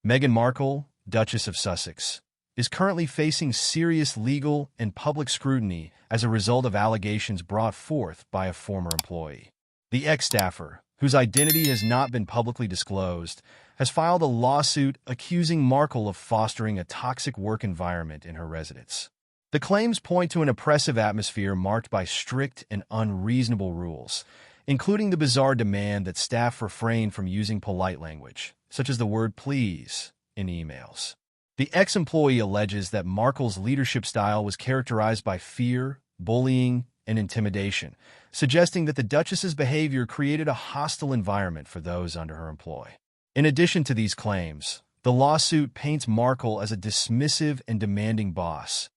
Meghan Markle, Duchess of Sussex, is currently facing serious legal and public scrutiny as a result of allegations brought forth by a former employee. The ex-staffer, whose identity has not been publicly disclosed, has filed a lawsuit accusing Markle of fostering a toxic work environment in her residence. The claims point to an oppressive atmosphere marked by strict and unreasonable rules, including the bizarre demand that staff refrain from using polite language, such as the word please, in emails. The ex-employee alleges that Markle's leadership style was characterized by fear, bullying, and intimidation, suggesting that the Duchess's behavior created a hostile environment for those under her employ. In addition to these claims, the lawsuit paints Markle as a dismissive and demanding boss,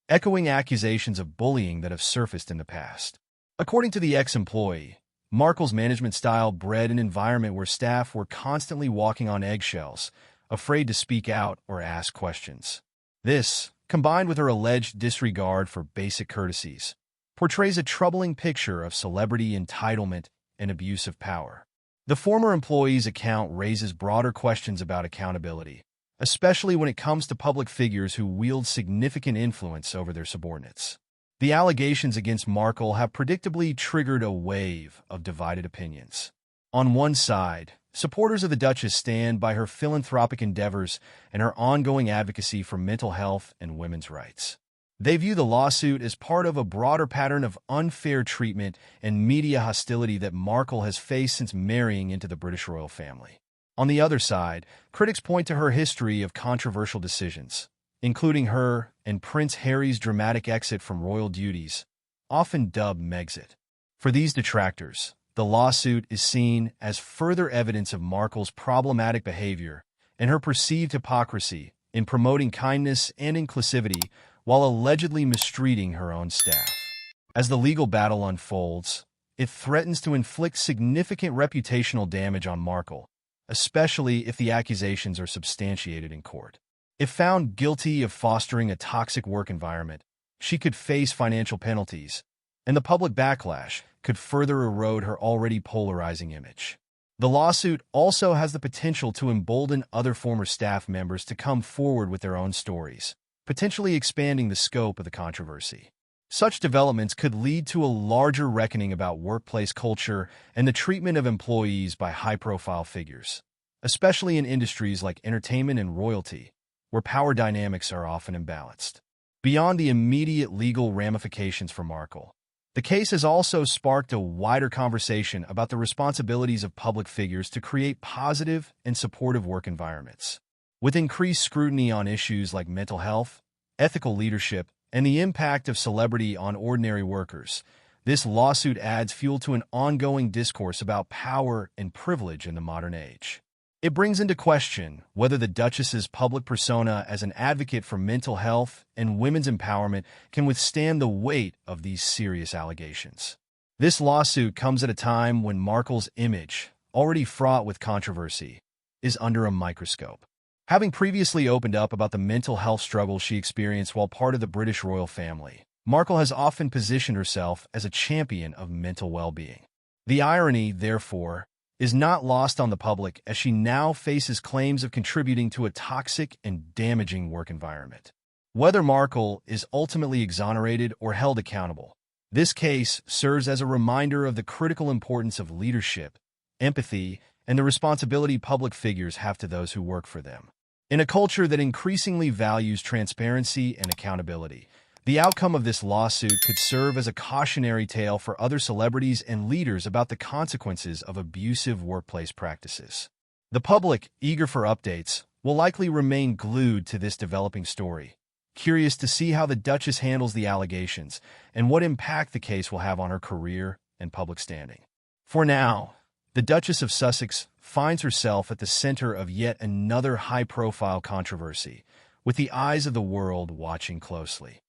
echoing accusations of bullying that have surfaced in the past. According to the ex-employee, Markle's management style bred an environment where staff were constantly walking on eggshells, afraid to speak out or ask questions. This, combined with her alleged disregard for basic courtesies, portrays a troubling picture of celebrity entitlement and abuse of power. The former employee's account raises broader questions about accountability, especially when it comes to public figures who wield significant influence over their subordinates. The allegations against Markle have predictably triggered a wave of divided opinions. On one side, supporters of the Duchess stand by her philanthropic endeavors and her ongoing advocacy for mental health and women's rights. They view the lawsuit as part of a broader pattern of unfair treatment and media hostility that Markle has faced since marrying into the British royal family. On the other side, critics point to her history of controversial decisions, including her and Prince Harry's dramatic exit from royal duties, often dubbed Megxit. For these detractors, the lawsuit is seen as further evidence of Markle's problematic behavior and her perceived hypocrisy in promoting kindness and inclusivity while allegedly mistreating her own staff. As the legal battle unfolds, it threatens to inflict significant reputational damage on Markle, especially if the accusations are substantiated in court. If found guilty of fostering a toxic work environment, she could face financial penalties, and the public backlash could further erode her already polarizing image. The lawsuit also has the potential to embolden other former staff members to come forward with their own stories, potentially expanding the scope of the controversy. Such developments could lead to a larger reckoning about workplace culture and the treatment of employees by high-profile figures, especially in industries like entertainment and royalty, where power dynamics are often imbalanced. Beyond the immediate legal ramifications for Markle, the case has also sparked a wider conversation about the responsibilities of public figures to create positive and supportive work environments. With increased scrutiny on issues like mental health, ethical leadership, and the impact of celebrity on ordinary workers, this lawsuit adds fuel to an ongoing discourse about power and privilege in the modern age. It brings into question whether the Duchess's public persona as an advocate for mental health and women's empowerment can withstand the weight of these serious allegations. This lawsuit comes at a time when Markle's image, already fraught with controversy, is under a microscope. Having previously opened up about the mental health struggles she experienced while part of the British royal family, Markle has often positioned herself as a champion of mental well-being. The irony, therefore, is not lost on the public as she now faces claims of contributing to a toxic and damaging work environment. Whether Markle is ultimately exonerated or held accountable, this case serves as a reminder of the critical importance of leadership, empathy, and the responsibility public figures have to those who work for them. In a culture that increasingly values transparency and accountability, the outcome of this lawsuit could serve as a cautionary tale for other celebrities and leaders about the consequences of abusive workplace practices. The public, eager for updates, will likely remain glued to this developing story, curious to see how the Duchess handles the allegations and what impact the case will have on her career and public standing. For now, the Duchess of Sussex finds herself at the center of yet another high-profile controversy, with the eyes of the world watching closely.